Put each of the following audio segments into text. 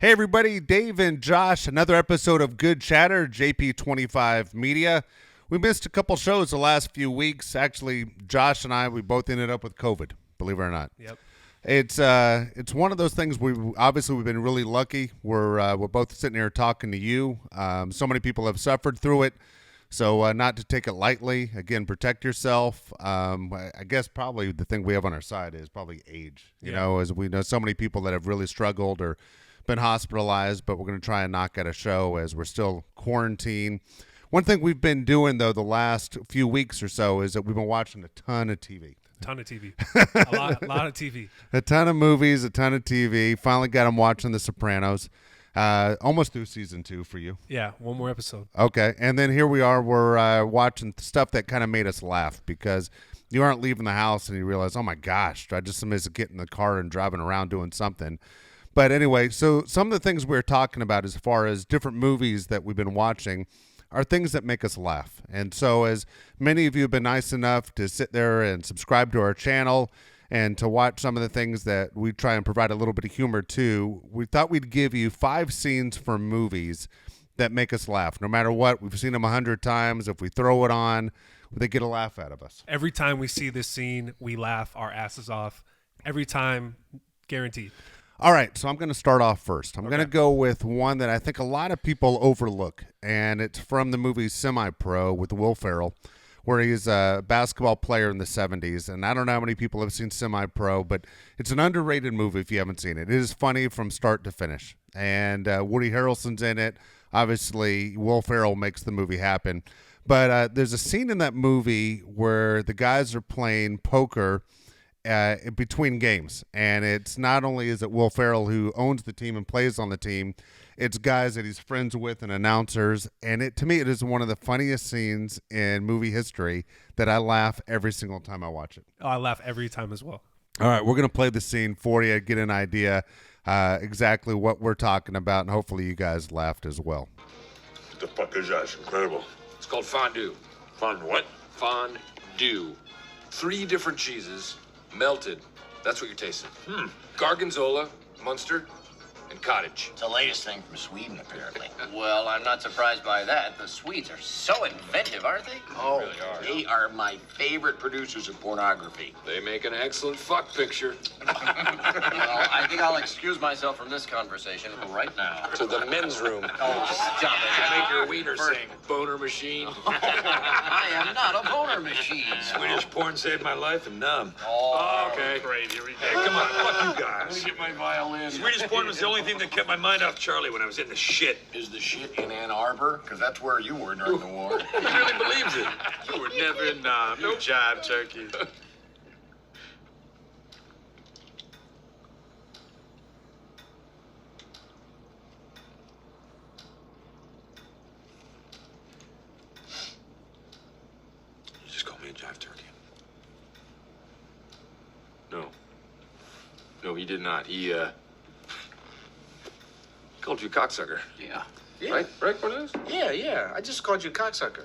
Hey everybody, Dave and Josh, another episode of Good Chatter, JP25 Media. We missed a couple shows the last few weeks. Actually, Josh and I, we both ended up with COVID, believe it or not. Yep. It's one of those things we've been really lucky. We're both sitting here talking to you. So many people have suffered through it. So not to take it lightly. Again, protect yourself. I guess probably the thing we have on our side is probably age. You know, as we know so many people that have really struggled or been hospitalized, but we're going to try and knock out a show as we're still quarantined. One thing we've been doing, though, the last few weeks or so is that we've been watching a ton of TV. A lot of TV. A ton of movies, a ton of TV. Finally got them watching The Sopranos. Almost through season 2 for you. Yeah, one more episode. Okay, and then here we are. We're watching stuff that kind of made us laugh because you aren't leaving the house and you realize, oh my gosh, I just miss getting in the car and driving around doing something. But anyway, so some of the things we're talking about as far as different movies that we've been watching are things that make us laugh. And so as many of you have been nice enough to sit there and subscribe to our channel and to watch some of the things that we try and provide a little bit of humor to, we thought we'd give you 5 scenes from movies that make us laugh. No matter what, we've seen them 100 times. If we throw it on, they get a laugh out of us. Every time we see this scene, we laugh our asses off. Every time, guaranteed. All right, so I'm going to start off first. I'm going to go with one that I think a lot of people overlook, and it's from the movie SemiPro with Will Ferrell, where he's a basketball player in the 70s. And I don't know how many people have seen SemiPro, but it's an underrated movie if you haven't seen it. It is funny from start to finish. And Woody Harrelson's in it. Obviously, Will Ferrell makes the movie happen. But there's a scene in that movie where the guys are playing poker between games, and it's not only is it Will Ferrell who owns the team and plays on the team, it's guys that he's friends with and announcers, and to me it is one of the funniest scenes in movie history that I laugh every single time I watch it. Oh, I laugh every time as well. All right, we're going to play the scene for you, get an idea exactly what we're talking about, and hopefully you guys laughed as well. What the fuck is that? It's incredible. It's called fondue. Fun what? Fondue. 3 different cheeses, melted. That's what you're tasting. Gorgonzola, Munster, and cottage. It's the latest thing from Sweden, apparently. Well, I'm not surprised by that. The Swedes are so inventive, aren't they? Oh, really are. They are my favorite producers of pornography. They make an excellent fuck picture. Well, I think I'll excuse myself from this conversation right now. To the men's room. Oh, stop it. Make your wiener sing. Boner machine. I am not a boner machine. Swedish porn saved my life and numb. Oh, Okay. Great, here we go. Hey, come on, fuck you guys. Let me get my violin. Swedish porn was the only thing that kept my mind off Charlie when I was in the shit. Is the shit in Ann Arbor? Because that's where you were during the war. He really believes it. You were never in Nam. You jive turkey. You just called me a jive turkey. No, he did not. He called you a cocksucker. Yeah. Right, Cornelius? Yeah. I just called you a cocksucker.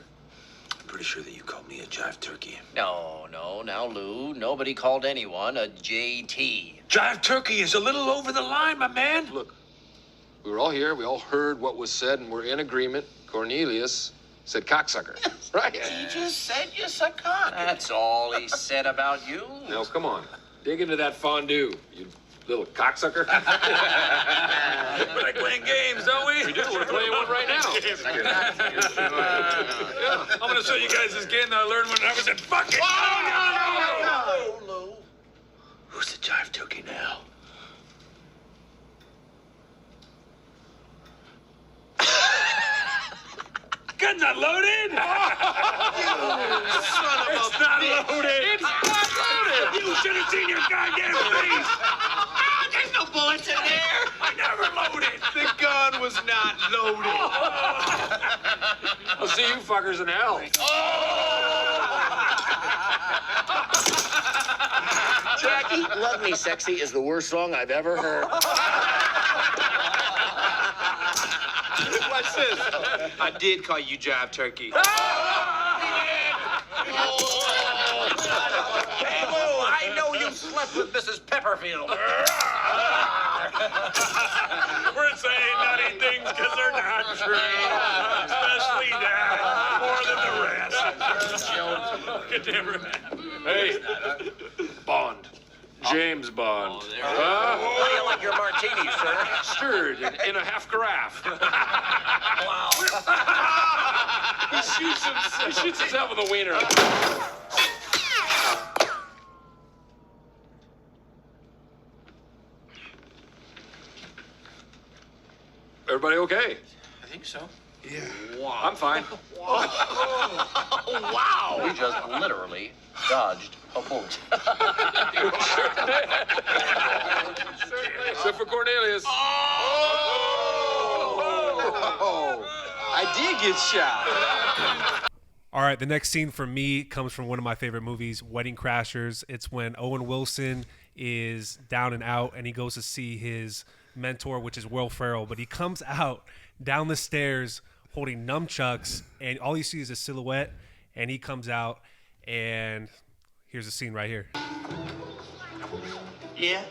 I'm pretty sure that you called me a jive turkey. No, now, Lou. Nobody called anyone a JT. Jive turkey is a little over the line, my man. Look, we were all here. We all heard what was said, and we're in agreement. Cornelius said cocksucker. Right? He just said you suck cock. That's all he said about you. Now, come on. Dig into that fondue, you little cocksucker. We like playing games, don't we? We do. We're playing one right now. Yeah, I'm gonna show you guys this game that I learned when I was in fucking. Oh, no! Lou. Who's the jive turkey now? Gun's not loaded! Son of It's a not bitch. loaded! It's not loaded! You should have seen your goddamn face! There's no bullets in there. I never loaded! The gun was not loaded. I'll see you fuckers in hell. Jackie, Love Me Sexy is the worst song I've ever heard. Watch this. I did call you jive turkey. Hey, Lou, I know you slept What's with Mrs. Pepperfield? We're saying nutty things because they're not true. Especially that. More than the rest. Could never happen. Hey, Bond. James Bond. How do you like your martini, sir? Stirred in a half carafe. Wow. He shoots himself with a wiener. Everybody okay? I think so. I'm fine. Wow. We just literally dodged a bullet. Except for Cornelius. I did get shot. All right, the next scene for me comes from one of my favorite movies, Wedding Crashers. It's when Owen Wilson is down and out, and he goes to see his mentor, which is Will Ferrell. But he comes out down the stairs holding nunchucks, and all you see is a silhouette, and he comes out, and here's the scene right here. Yeah?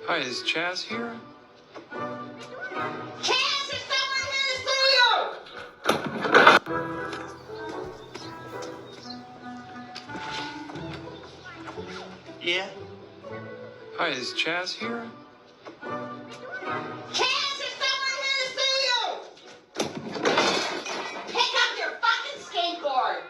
Hi, is Chaz here? Chance is somewhere here in the studio! Yeah? Hi, is Chaz here? Chance is somewhere here in the studio! Pick up your fucking skateboard!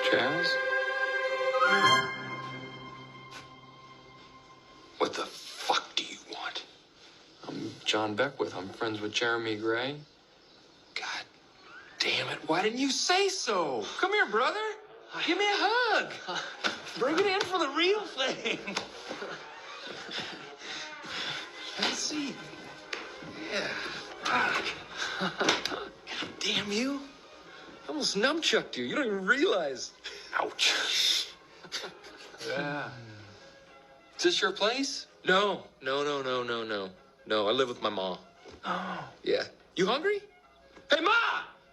Chaz? What the fuck do you want? I'm John Beckwith. I'm friends with Jeremy Gray. God damn it. Why didn't you say so? Come here, brother. Give me a hug. Bring it in for the real thing. Have a seat. Yeah. God damn you. I almost nunchucked you. You don't even realize. Ouch. Yeah. Is this your place? No, I live with my mom. Oh. Yeah. You hungry? Hey, Ma!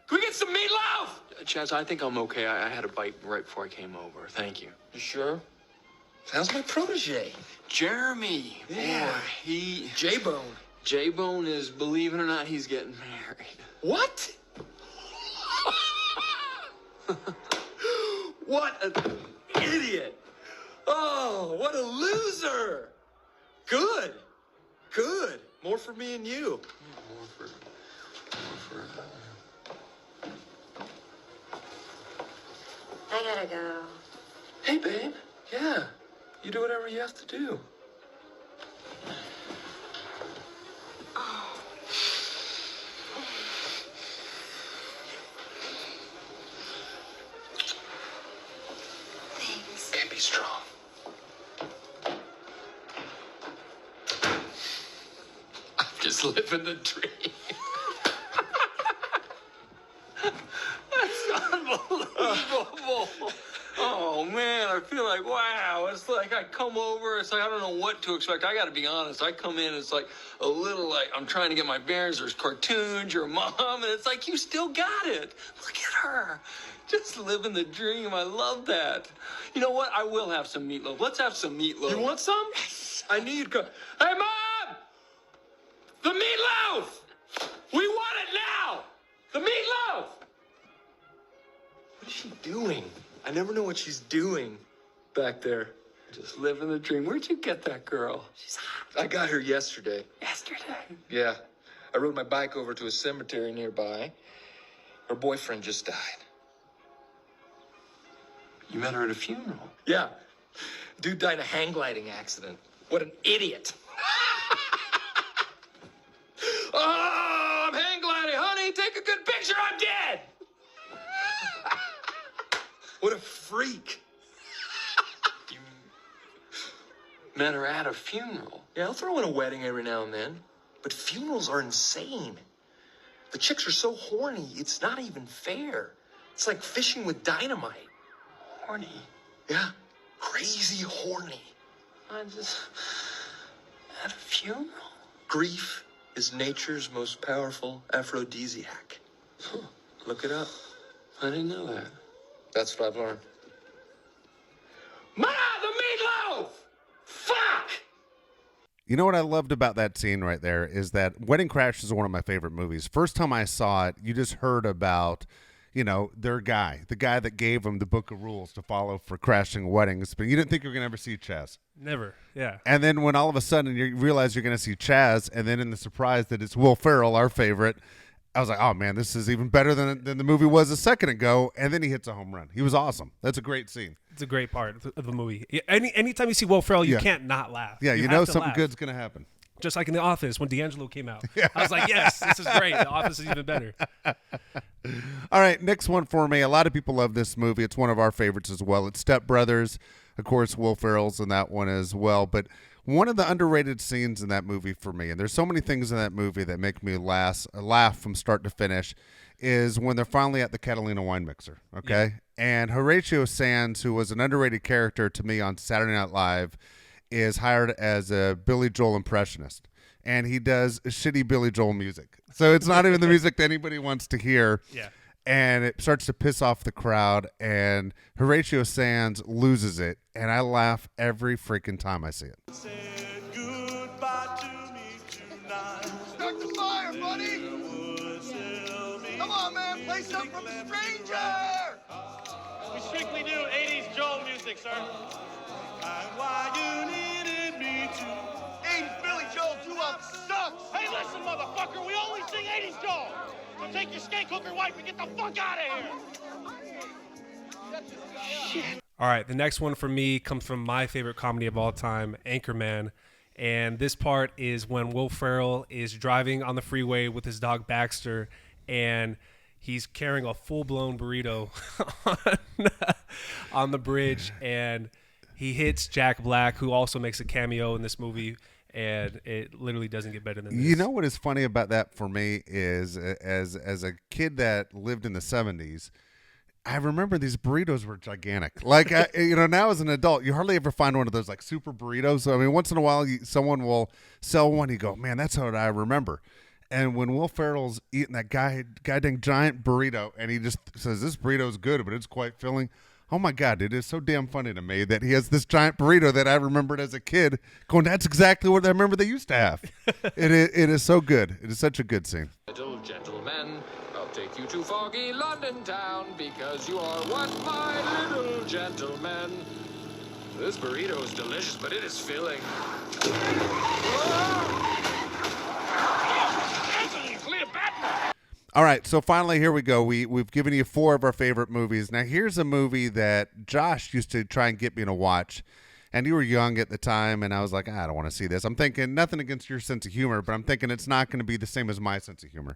Can we get some meatloaf? Chaz, I think I'm okay. I had a bite right before I came over. Thank you. You sure? How's my protege? Jeremy. Yeah. Boy, he... J-Bone. J-Bone is, believe it or not, he's getting married. What? What an idiot. Oh, what a loser. Good. More for me and you. More for... I gotta go. Hey, babe. Yeah. You do whatever you have to do. Thanks. Okay, be strong. I'm just living the dream. That's unbelievable. Oh, man, I feel like, wow. It's like I come over. It's like I don't know what to expect. I got to be honest. I come in. It's like a little like I'm trying to get my bearings. There's cartoons, your mom. And it's like, you still got it. Look at her. Just living the dream. I love that. You know what? I will have some meatloaf. Let's have some meatloaf. You want some? I knew you'd come. Hey, Mom! The meatloaf! We want it now! The meatloaf! What is she doing? I never know what she's doing back there. Just living the dream. Where'd you get that girl? She's hot. I got her yesterday. Yesterday? Yeah. I rode my bike over to a cemetery nearby. Her boyfriend just died. You met her at a funeral. Yeah. Dude died in a hang gliding accident. What an idiot. Oh, I'm hang gliding. Honey, take a good picture. I'm dead. What a freak. You met her at a funeral. Yeah, I'll throw in a wedding every now and then. But funerals are insane. The chicks are so horny, it's not even fair. It's like fishing with dynamite. Horny. Yeah, crazy horny. I just at a funeral. Grief is nature's most powerful aphrodisiac. Look it up. I didn't know that. That's what I've learned. Ma, the meatloaf! Fuck! You know what I loved about that scene right there is that Wedding Crashers is one of my favorite movies. First time I saw it, you just heard about, their guy, the guy that gave them the book of rules to follow for crashing weddings, but you didn't think you were going to ever see Chaz. Never, yeah. And then when all of a sudden you realize you're going to see Chaz, and then in the surprise that it's Will Ferrell, our favorite, I was like, oh, man, this is even better than the movie was a second ago. And then he hits a home run. He was awesome. That's a great scene. It's a great part of the movie. Anytime you see Will Ferrell, you can't not laugh. Yeah, you have know to something laugh. good's going to happen. Just like in The Office when D'Angelo came out. I was like, yes, this is great. The Office is even better. All right, next one for me. A lot of people love this movie. It's one of our favorites as well. It's Step Brothers. Of course, Will Ferrell's in that one as well. But one of the underrated scenes in that movie for me, and there's so many things in that movie that make me laugh from start to finish, is when they're finally at the Catalina wine mixer, okay? Yeah. And Horatio Sands, who was an underrated character to me on Saturday Night Live, is hired as a Billy Joel impressionist. And he does shitty Billy Joel music. So it's not even the music that anybody wants to hear. Yeah. And it starts to piss off the crowd, and Horatio Sands loses it, and I laugh every freaking time I see it. Said goodbye to me tonight. Start the fire, buddy! Come on, man, play something from a stranger! We strictly do 80s Joel music, sir. And why you needed me to. 80s Billy Joel doo-wop sucks! Hey, listen, motherfucker, we only sing 80s Joel. So take your skank hooker wife and get the fuck out of here. All right, the next one for me comes from my favorite comedy of all time, Anchorman. And this part is when Will Ferrell is driving on the freeway with his dog Baxter, and he's carrying a full-blown burrito on the bridge, and he hits Jack Black, who also makes a cameo in this movie, and it literally doesn't get better than this. You know what is funny about that for me is, as a kid that lived in the 70s, I remember these burritos were gigantic. Like, now as an adult, you hardly ever find one of those, like, super burritos. So, I mean, once in a while, someone will sell one. You go, man, that's what I remember. And when Will Ferrell's eating that goddamn giant burrito, and he just says, this burrito's good, but it's quite filling. Oh, my God, it is so damn funny to me that he has this giant burrito that I remembered as a kid going, that's exactly what I remember they used to have. It is so good. It is such a good scene. Little gentlemen, I'll take you to foggy London town because you are one my little gentleman. This burrito is delicious, but it is filling. All right, so finally, here we go. We've given you 4 of our favorite movies. Now, here's a movie that Josh used to try and get me to watch, and you were young at the time, and I was like, I don't want to see this. I'm thinking, nothing against your sense of humor, but I'm thinking it's not going to be the same as my sense of humor.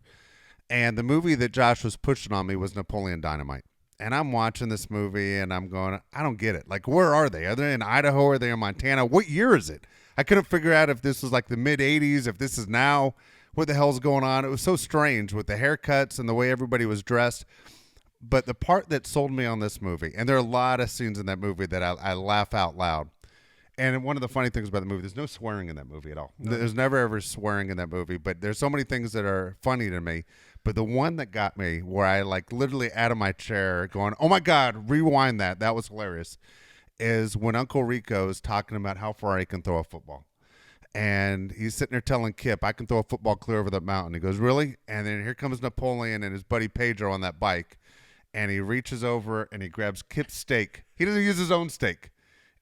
And the movie that Josh was pushing on me was Napoleon Dynamite. And I'm watching this movie, and I'm going, I don't get it. Like, where are they? Are they in Idaho? Are they in Montana? What year is it? I couldn't figure out if this was like the mid-'80s, if this is now. What the hell's going on? It was so strange with the haircuts and the way everybody was dressed. But the part that sold me on this movie, and there are a lot of scenes in that movie that I laugh out loud. And one of the funny things about the movie, there's no swearing in that movie at all. No. There's never ever swearing in that movie, but there's so many things that are funny to me. But the one that got me, where I like literally out of my chair going, oh my God, rewind that. That was hilarious. Is when Uncle Rico is talking about how far he can throw a football. And he's sitting there telling Kip, I can throw a football clear over the mountain. He goes, really? And then here comes Napoleon and his buddy Pedro on that bike. And he reaches over and he grabs Kip's steak. He doesn't use his own steak.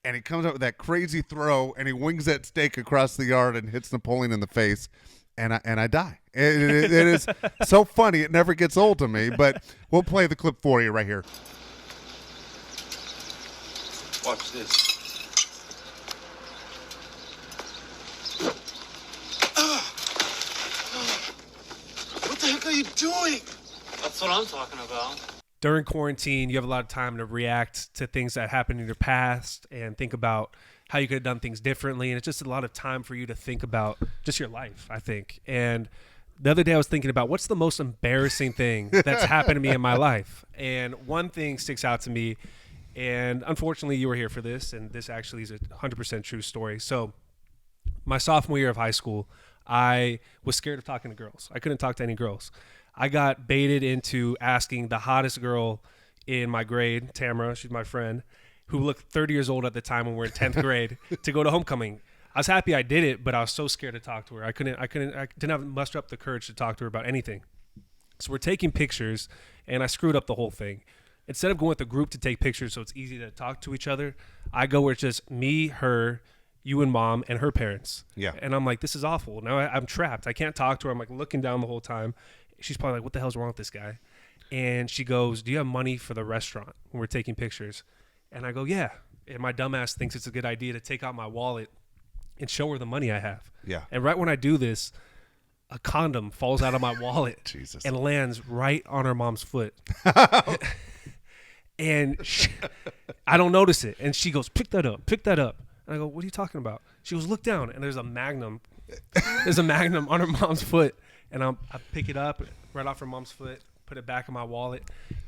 And he comes up with that crazy throw and he wings that steak across the yard and hits Napoleon in the face. And I die. It is so funny. It never gets old to me. But we'll play the clip for you right here. Watch this. What the heck are you doing? That's what I'm talking about. During quarantine, you have a lot of time to react to things that happened in your past and think about how you could have done things differently. And it's just a lot of time for you to think about just your life, I think. And the other day I was thinking about what's the most embarrassing thing that's happened to me in my life. And one thing sticks out to me. And unfortunately, you were here for this. And this actually is a 100% true story. So my sophomore year of high school, I was scared of talking to girls. I couldn't talk to any girls. I got baited into asking the hottest girl in my grade, Tamara, she's my friend, who looked 30 years old at the time when we were in 10th grade, to go to homecoming. I was happy I did it, but I was so scared to talk to her. I didn't have muster up the courage to talk to her about anything. So we're taking pictures, and I screwed up the whole thing. Instead of going with the group to take pictures so it's easy to talk to each other, I go where it's just me, her, you and mom, and her parents. Yeah. And I'm like, this is awful. Now I'm trapped. I can't talk to her. I'm like looking down the whole time. She's probably like, what the hell's wrong with this guy? And she goes, do you have money for the restaurant when we're taking pictures? And I go, yeah. And my dumbass thinks it's a good idea to take out my wallet and show her the money I have. Yeah. And right when I do this, a condom falls out of my wallet Jesus. and lands right on her mom's foot. And I don't notice it. And she goes, pick that up. And I go, what are you talking about? She goes, look down. And there's a Magnum. There's a Magnum on her mom's foot. And I pick it up right off her mom's foot, put it back in my wallet.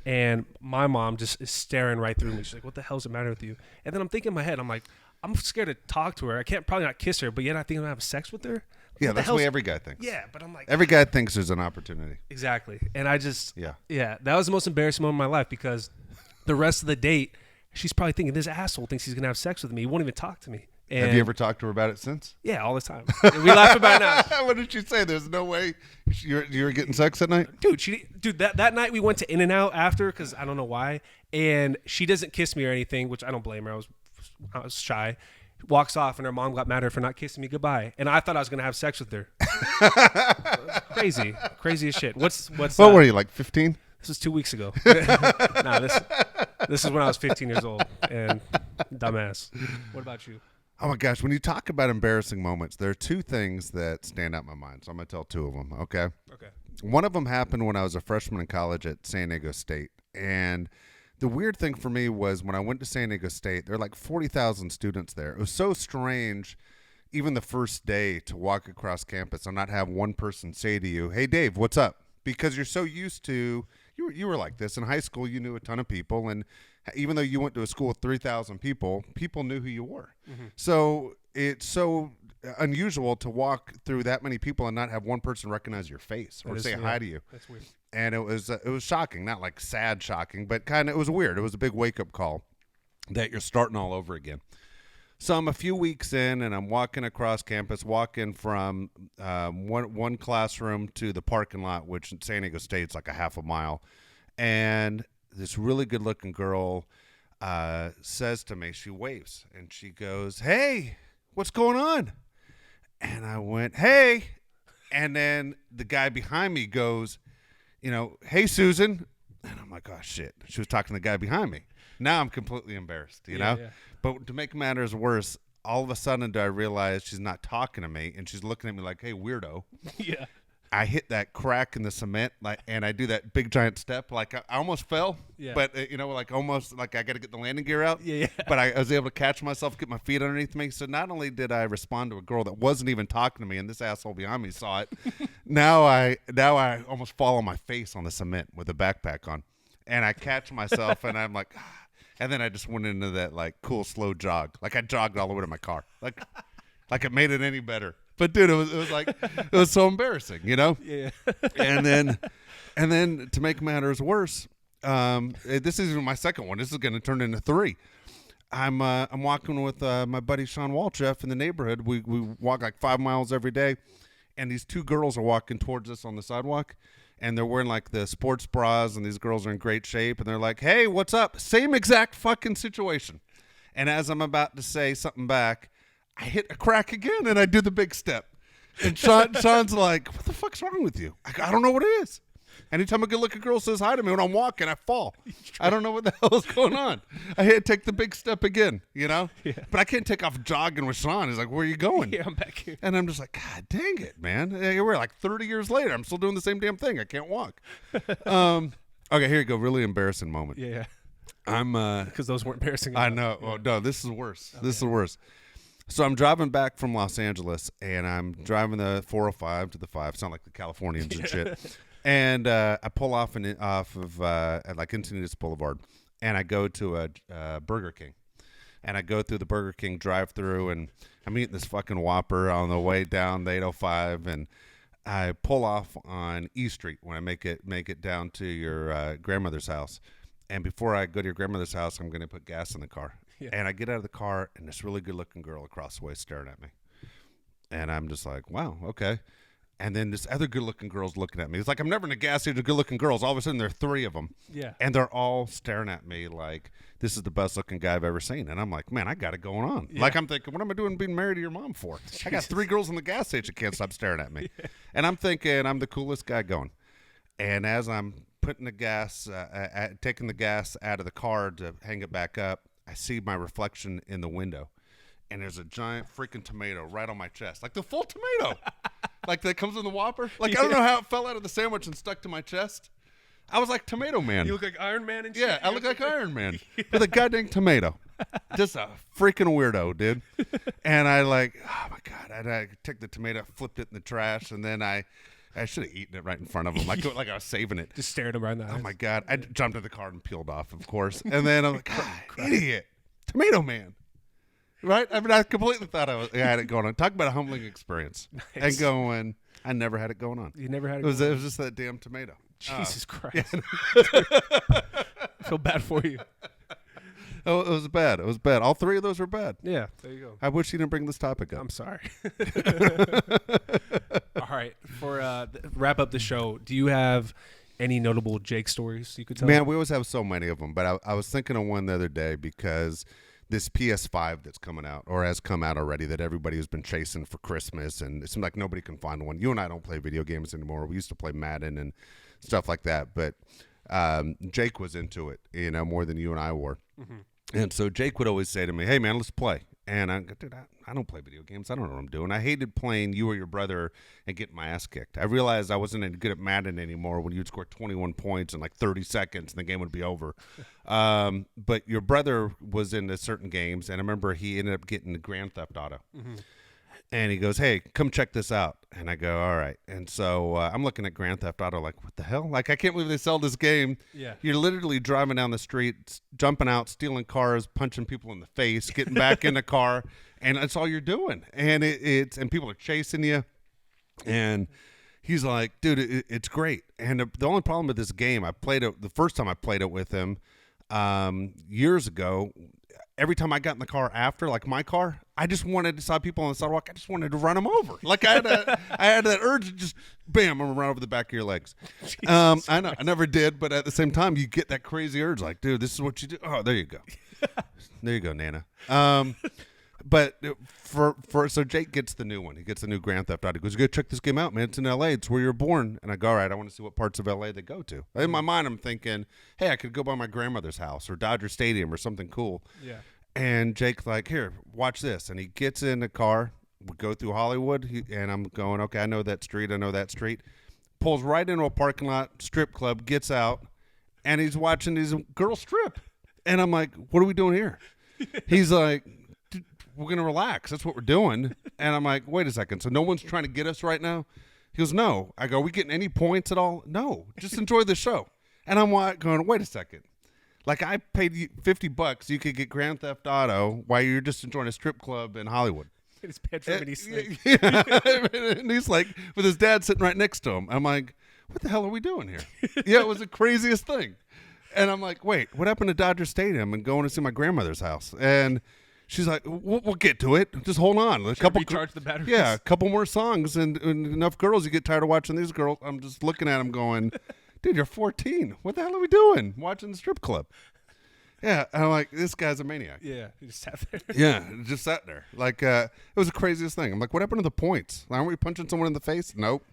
And my mom just is staring right through me. She's like, what the hell's the matter with you? And then I'm thinking in my head, I'm like, I'm scared to talk to her. I can't probably not kiss her, but yet I think I'm going to have sex with her. Yeah, that's the way every guy thinks. Yeah, but I'm like... Every guy thinks there's an opportunity. Exactly. And I just... Yeah, that was the most embarrassing moment of my life because the rest of the date, she's probably thinking, this asshole thinks he's going to have sex with me. He won't even talk to me. And have you ever talked to her about it since? Yeah, all the time. We laugh about it now. What did she say? There's no way you were getting sex that night? Dude, that night we went to In-N-Out after because I don't know why. And she doesn't kiss me or anything, which I don't blame her. I was shy. Walks off and her mom got mad at her for not kissing me goodbye. And I thought I was going to have sex with her. Crazy as shit. What's what were you, like 15? This was 2 weeks ago. This is when I was 15 years old and dumbass. What about you? Oh my gosh, when you talk about embarrassing moments, there are two things that stand out in my mind. So I'm going to tell two of them, okay? Okay. One of them happened when I was a freshman in college at San Diego State. And the weird thing for me was when I went to San Diego State, there were like 40,000 students there. It was so strange, even the first day, to walk across campus and not have one person say to you, hey, Dave, what's up? Because you're so used to, you were like this. In high school, you knew a ton of people. And even though you went to a school with 3,000 people, people knew who you were. Mm-hmm. So it's so unusual to walk through that many people and not have one person recognize your face or say hi to you. That's weird. And it was shocking, not like sad shocking, but kind of it was weird. It was a big wake-up call that you're starting all over again. So I'm a few weeks in, and I'm walking across campus, walking from one classroom to the parking lot, which in San Diego State's like a half a mile. And this really good-looking girl says to me, she waves, and she goes, hey, what's going on? And I went, hey. And then the guy behind me goes, hey, Susan. And I'm like, oh, shit. She was talking to the guy behind me. Now I'm completely embarrassed, you know? Yeah. But to make matters worse, all of a sudden do I realize she's not talking to me, and she's looking at me like, hey, weirdo. Yeah. I hit that crack in the cement, and I do that big giant step. Like I almost fell, but like almost like I got to get the landing gear out. Yeah. But I was able to catch myself, get my feet underneath me. So not only did I respond to a girl that wasn't even talking to me, and this asshole behind me saw it, now I almost fall on my face on the cement with a backpack on, and I catch myself, and I'm like, and then I just went into that like cool slow jog, like I jogged all the way to my car, like it made it any better. But dude, it was like it was so embarrassing, Yeah. and then to make matters worse, this is my second one. This is going to turn into three. I'm walking with my buddy Sean Walchef in the neighborhood. We walk like 5 miles every day, and these two girls are walking towards us on the sidewalk, and they're wearing like the sports bras, and these girls are in great shape, and they're like, "Hey, what's up?" Same exact fucking situation. And as I'm about to say something back, I hit a crack again, and I do the big step. And Sean's like, what the fuck's wrong with you? I don't know what it is. Anytime a good-looking girl says hi to me when I'm walking, I fall. I don't know what the hell is going on. I had to take the big step again, Yeah. But I can't take off jogging with Sean. He's like, where are you going? Yeah, I'm back here. And I'm just like, God dang it, man. We're like 30 years later. I'm still doing the same damn thing. I can't walk. Okay, here you go. Really embarrassing moment. Yeah. I'm because those weren't embarrassing. I know. Yeah. Oh, no, this is worse. Okay. This is worse. So I'm driving back from Los Angeles, and I'm driving the 405 to the 5. Sound like the Californians and shit. And I pull off of at like Encinitas Boulevard, and I go to a Burger King. And I go through the Burger King drive-through, and I'm eating this fucking Whopper on the way down the 805, and I pull off on E Street when I make it down to your grandmother's house. And before I go to your grandmother's house, I'm going to put gas in the car. Yeah. And I get out of the car, and this really good-looking girl across the way staring at me. And I'm just like, wow, okay. And then this other good-looking girl's looking at me. It's like I'm never in a gas station of good-looking girls. All of a sudden, there are 3 of them. Yeah. And they're all staring at me like, this is the best-looking guy I've ever seen. And I'm like, man, I got it going on. Yeah. Like, I'm thinking, what am I doing being married to your mom for? Jesus. I got 3 girls in the gas station can't stop staring at me. Yeah. And I'm thinking I'm the coolest guy going. And as I'm putting the gas, taking the gas out of the car to hang it back up, I see my reflection in the window. And there's a giant freaking tomato right on my chest. Like the full tomato. Like that comes in the Whopper. Like I don't know how it fell out of the sandwich and stuck to my chest. I was like Tomato Man. You look like Iron Man and shit. Yeah, I look like Iron Man with a goddamn tomato. Just a freaking weirdo, dude. And I like, oh my God. I took the tomato, flipped it in the trash, and then I should have eaten it right in front of him. Like I was saving it. Just staring him right in the eyes. Oh my God. I jumped in the car and peeled off, of course. And then I'm like, idiot. Tomato Man. Right? I mean, I completely thought I had it going on. Talk about a humbling experience. Nice. And going, I never had it going on. You never had it going on? It was just that damn tomato. Jesus Christ. Yeah. I feel bad for you. Oh, it was bad. It was bad. All 3 of those were bad. Yeah, there you go. I wish you didn't bring this topic up. I'm sorry. All right. For wrap up the show, do you have any notable Jake stories you could tell? Man, we always have so many of them. But I was thinking of one the other day because this PS5 that's coming out or has come out already that everybody has been chasing for Christmas, and it seems like nobody can find one. You and I don't play video games anymore. We used to play Madden and stuff like that, but Jake was into it, more than you and I were. Mm-hmm. And so Jake would always say to me, hey, man, let's play. And I go, dude, I don't play video games. I don't know what I'm doing. I hated playing you or your brother and getting my ass kicked. I realized I wasn't any good at Madden anymore when you'd score 21 points in like 30 seconds and the game would be over. But your brother was into certain games, and I remember he ended up getting the Grand Theft Auto. Mm-hmm. And he goes, hey, come check this out. And I go, all right. And so I'm looking at Grand Theft Auto like, what the hell? Like, I can't believe they sell this game. Yeah. You're literally driving down the street, jumping out, stealing cars, punching people in the face, getting back in the car, and that's all you're doing. And and people are chasing you. And he's like, dude, it's great. And the only problem with this game, I played it the first time I played it with him years ago. Every time I got in the car after, like my car, I just wanted to saw people on the sidewalk. I just wanted to run them over. Like I had that urge to just, bam, I'm gonna run over the back of your legs. I know, I never did, but at the same time, you get that crazy urge. Like, dude, this is what you do. Oh, there you go. There you go, Nana. But so Jake gets the new one. He gets the new Grand Theft Auto. He goes, go check this game out, man. It's in L.A. It's where you're born. And I go, all right, I want to see what parts of L.A. they go to. In my mind, I'm thinking, hey, I could go by my grandmother's house or Dodger Stadium or something cool. Yeah. And Jake's like, here, watch this. And he gets in the car. We go through Hollywood. And I'm going, okay, I know that street. Pulls right into a parking lot, strip club, gets out. And he's watching these girls strip. And I'm like, what are we doing here? He's like, we're going to relax. That's what we're doing. And I'm like, wait a second. So no one's trying to get us right now? He goes, no. I go, are we getting any points at all? No. Just enjoy the show. And I'm going, wait a second. Like I paid you $50. You could get Grand Theft Auto while you're just enjoying a strip club in Hollywood. His bedroom and he's sleeping. Yeah. And he's like, with his dad sitting right next to him. I'm like, what the hell are we doing here? Yeah, it was the craziest thing. And I'm like, wait, what happened to Dodger Stadium and going to see my grandmother's house? And she's like, we'll get to it. Just hold on. Recharge the batteries. Yeah, a couple more songs and enough girls. You get tired of watching these girls. I'm just looking at them going, dude, you're 14. What the hell are we doing? Watching the strip club. Yeah, and I'm like, this guy's a maniac. Yeah, he just sat there. Yeah, just sat there. Like, it was the craziest thing. I'm like, what happened to the points? Aren't we punching someone in the face? Nope.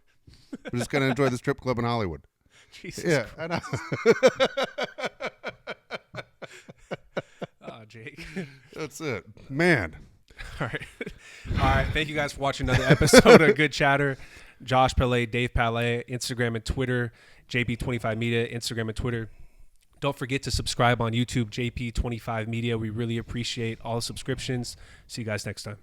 We're just going to enjoy the strip club in Hollywood. Jesus yeah, Christ. I know. Oh, Jake. That's it. Man. All right. Thank you guys for watching another episode of Good Chatter. Josh Palet, Dave Palet, Instagram and Twitter. JP25 Media, Instagram and Twitter. Don't forget to subscribe on YouTube, JP25 Media. We really appreciate all the subscriptions. See you guys next time.